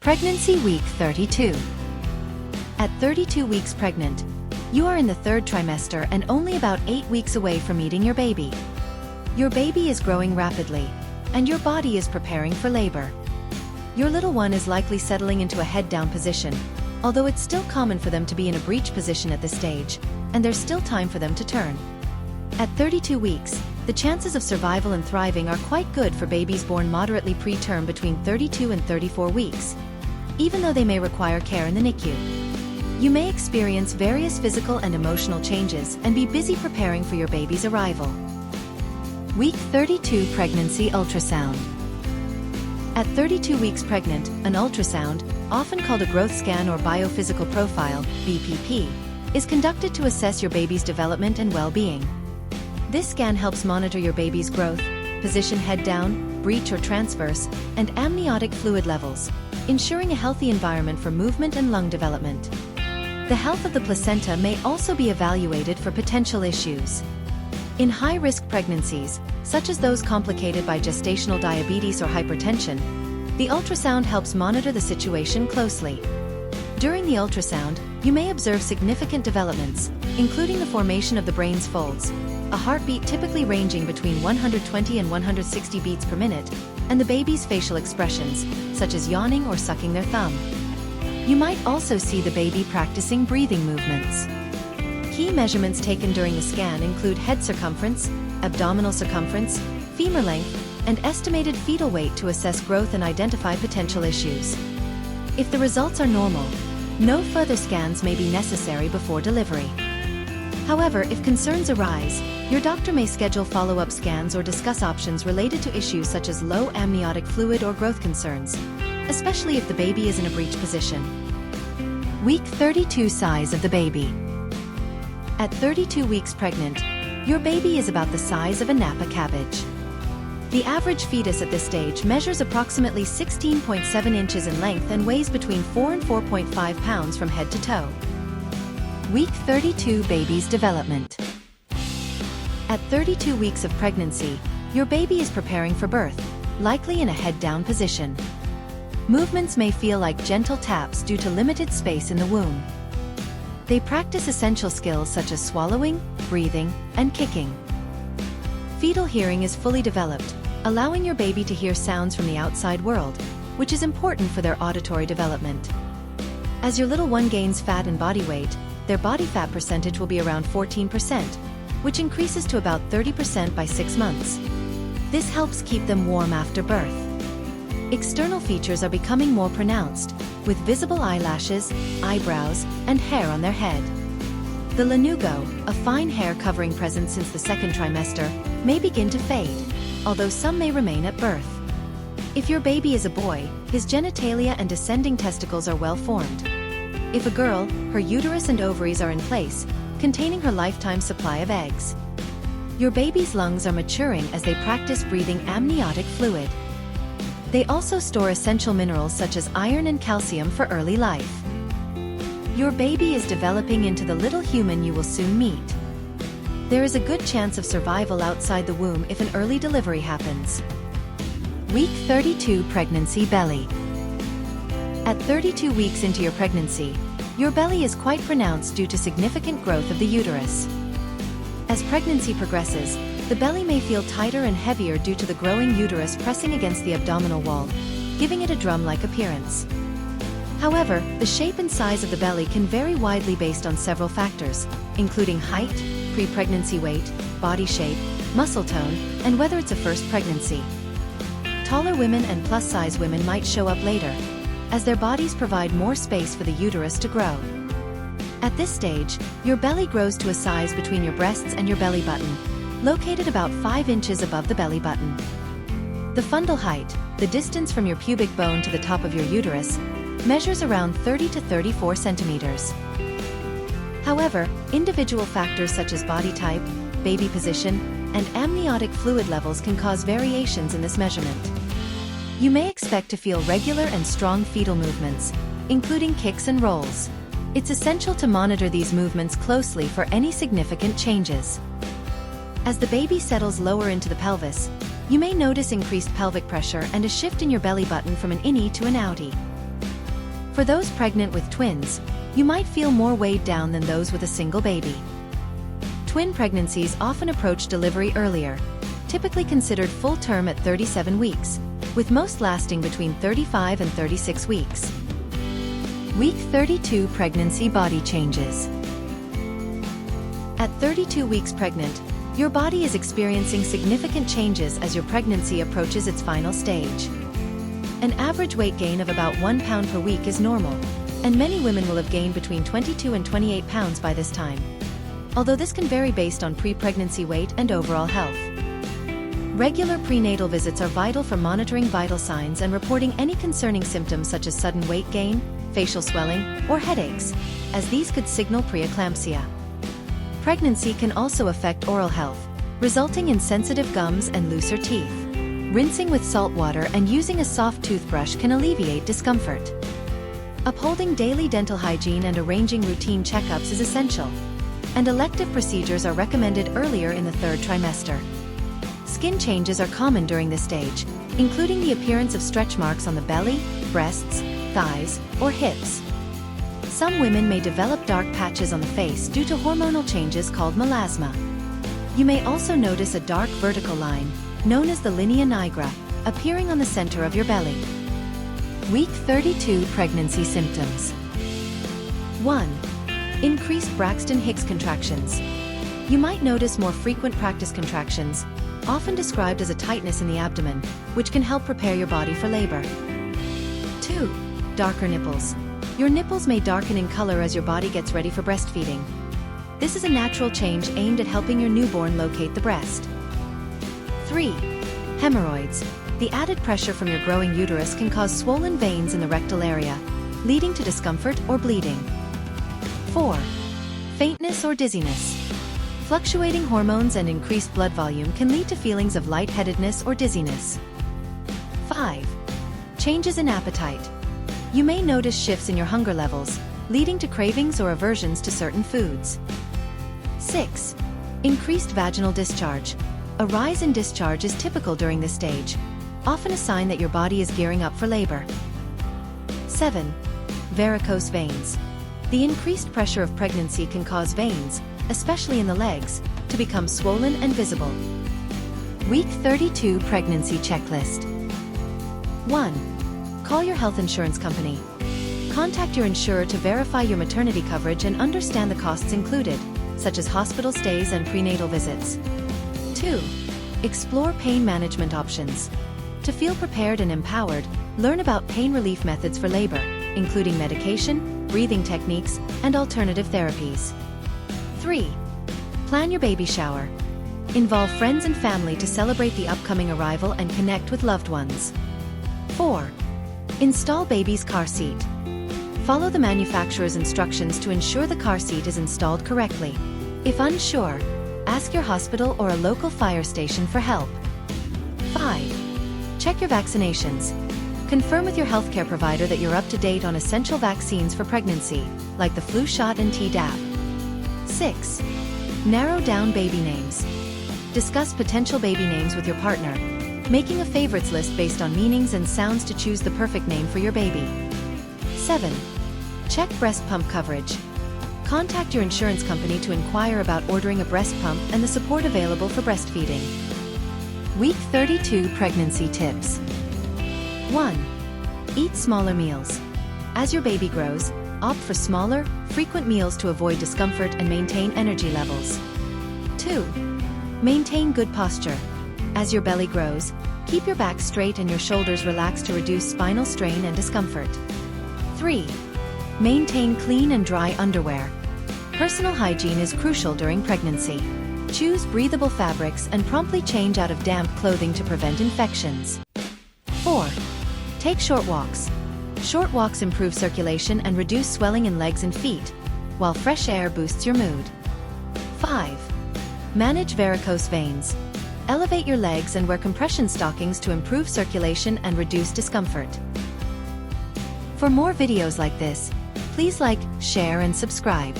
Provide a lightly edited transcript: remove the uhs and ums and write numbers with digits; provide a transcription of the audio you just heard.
Pregnancy week 32. At 32 weeks pregnant, you are in the third trimester and only about 8 weeks away from meeting your baby. Your baby is growing rapidly, and your body is preparing for labor. Your little one is likely settling into a head-down position, although it's still common for them to be in a breech position at this stage, and there's still time for them to turn. At 32 weeks, the chances of survival and thriving are quite good for babies born moderately preterm between 32 and 34 weeks, even though they may require care in the NICU. You may experience various physical and emotional changes and be busy preparing for your baby's arrival. Week 32 Pregnancy Ultrasound. At 32 weeks pregnant, an ultrasound, often called a growth scan or biophysical profile, BPP, is conducted to assess your baby's development and well-being. This scan helps monitor your baby's growth, position head down, breech or transverse, and amniotic fluid levels, ensuring a healthy environment for movement and lung development. The health of the placenta may also be evaluated for potential issues. In high-risk pregnancies, such as those complicated by gestational diabetes or hypertension, the ultrasound helps monitor the situation closely. During the ultrasound, you may observe significant developments, including the formation of the brain's folds, a heartbeat typically ranging between 120 and 160 beats per minute, and the baby's facial expressions, such as yawning or sucking their thumb. You might also see the baby practicing breathing movements. Key measurements taken during the scan include head circumference, abdominal circumference, femur length, and estimated fetal weight to assess growth and identify potential issues. If the results are normal, no further scans may be necessary before delivery. However, if concerns arise, your doctor may schedule follow-up scans or discuss options related to issues such as low amniotic fluid or growth concerns, especially if the baby is in a breech position. Week 32 Size of the baby. At 32 weeks pregnant, your baby is about the size of a napa cabbage. The average fetus at this stage measures approximately 16.7 inches in length and weighs between 4 and 4.5 pounds from head to toe. Week 32 Baby's development. At 32 weeks of pregnancy, your baby is preparing for birth, likely in a head-down position. Movements may feel like gentle taps due to limited space in the womb. They practice essential skills such as swallowing, breathing, and kicking. Fetal hearing is fully developed, allowing your baby to hear sounds from the outside world, which is important for their auditory development. As your little one gains fat and body weight, their body fat percentage will be around 14%, which increases to about 30% by 6 months. This helps keep them warm after birth. External features are becoming more pronounced, with visible eyelashes, eyebrows, and hair on their head. The lanugo, a fine hair covering present since the second trimester, may begin to fade, although some may remain at birth. If your baby is a boy, his genitalia and descending testicles are well formed. If a girl, her uterus and ovaries are in place, containing her lifetime supply of eggs. Your baby's lungs are maturing as they practice breathing amniotic fluid. They also store essential minerals such as iron and calcium for early life. Your baby is developing into the little human you will soon meet. There is a good chance of survival outside the womb if an early delivery happens. Week 32 Pregnancy Belly. At 32 weeks into your pregnancy, your belly is quite pronounced due to significant growth of the uterus. As pregnancy progresses, the belly may feel tighter and heavier due to the growing uterus pressing against the abdominal wall, giving it a drum-like appearance. However, the shape and size of the belly can vary widely based on several factors, including height, pre-pregnancy weight, body shape, muscle tone, and whether it's a first pregnancy. Taller women and plus-size women might show up later, as their bodies provide more space for the uterus to grow. At this stage, your belly grows to a size between your breasts and your belly button, located about 5 inches above the belly button. The fundal height, the distance from your pubic bone to the top of your uterus, measures around 30 to 34 centimeters. However, individual factors such as body type, baby position, and amniotic fluid levels can cause variations in this measurement. You may expect to feel regular and strong fetal movements, including kicks and rolls. It's essential to monitor these movements closely for any significant changes. As the baby settles lower into the pelvis, you may notice increased pelvic pressure and a shift in your belly button from an innie to an outie. For those pregnant with twins, you might feel more weighed down than those with a single baby. Twin pregnancies often approach delivery earlier, typically considered full term at 37 weeks, with most lasting between 35 and 36 weeks. Week 32 pregnancy body changes. At 32 weeks pregnant, your body is experiencing significant changes as your pregnancy approaches its final stage. An average weight gain of about 1 pound per week is normal, and many women will have gained between 22 and 28 pounds by this time, although this can vary based on pre-pregnancy weight and overall health. Regular prenatal visits are vital for monitoring vital signs and reporting any concerning symptoms such as sudden weight gain, facial swelling, or headaches, as these could signal preeclampsia. Pregnancy can also affect oral health, resulting in sensitive gums and looser teeth. Rinsing with salt water and using a soft toothbrush can alleviate discomfort. Upholding daily dental hygiene and arranging routine checkups is essential, and elective procedures are recommended earlier in the 3rd trimester. Skin changes are common during this stage, including the appearance of stretch marks on the belly, breasts, thighs, or hips. Some women may develop dark patches on the face due to hormonal changes called melasma. You may also notice a dark vertical line, known as the linea nigra, appearing on the center of your belly. Week 32 pregnancy symptoms. 1. Increased Braxton Hicks contractions. You might notice more frequent practice contractions, often described as a tightness in the abdomen, which can help prepare your body for labor. 2. Darker nipples. Your nipples may darken in color as your body gets ready for breastfeeding. This is a natural change aimed at helping your newborn locate the breast. 3. Hemorrhoids. The added pressure from your growing uterus can cause swollen veins in the rectal area, leading to discomfort or bleeding. 4. Faintness or dizziness. Fluctuating hormones and increased blood volume can lead to feelings of lightheadedness or dizziness. 5. Changes in appetite. You may notice shifts in your hunger levels, leading to cravings or aversions to certain foods. 6. Increased vaginal discharge. A rise in discharge is typical during this stage, often a sign that your body is gearing up for labor. 7. Varicose veins. The increased pressure of pregnancy can cause veins, especially in the legs, to become swollen and visible. Week 32 pregnancy checklist. 1. Call your health insurance company. Contact your insurer to verify your maternity coverage and understand the costs included, such as hospital stays and prenatal visits. 2. Explore pain management options. To feel prepared and empowered, learn about pain relief methods for labor, including medication, breathing techniques, and alternative therapies. 3. Plan your baby shower. Involve friends and family to celebrate the upcoming arrival and connect with loved ones. 4. Install baby's car seat. Follow the manufacturer's instructions to ensure the car seat is installed correctly. If unsure, ask your hospital or a local fire station for help. 5. Check your vaccinations. Confirm with your healthcare provider that you're up to date on essential vaccines for pregnancy, like the flu shot and Tdap. 6. Narrow down baby names. Discuss potential baby names with your partner, making a favorites list based on meanings and sounds to choose the perfect name for your baby. 7. Check breast pump coverage. Contact your insurance company to inquire about ordering a breast pump and the support available for breastfeeding. Week 32 pregnancy tips. 1. Eat smaller meals. As your baby grows, opt for smaller, frequent meals to avoid discomfort and maintain energy levels. 2. Maintain good posture. As your belly grows, keep your back straight and your shoulders relaxed to reduce spinal strain and discomfort. 3. Maintain clean and dry underwear. Personal hygiene is crucial during pregnancy. Choose breathable fabrics and promptly change out of damp clothing to prevent infections. 4. Take short walks. Short walks improve circulation and reduce swelling in legs and feet, while fresh air boosts your mood. 5. Manage varicose veins. Elevate your legs and wear compression stockings to improve circulation and reduce discomfort. For more videos like this, please like, share and subscribe.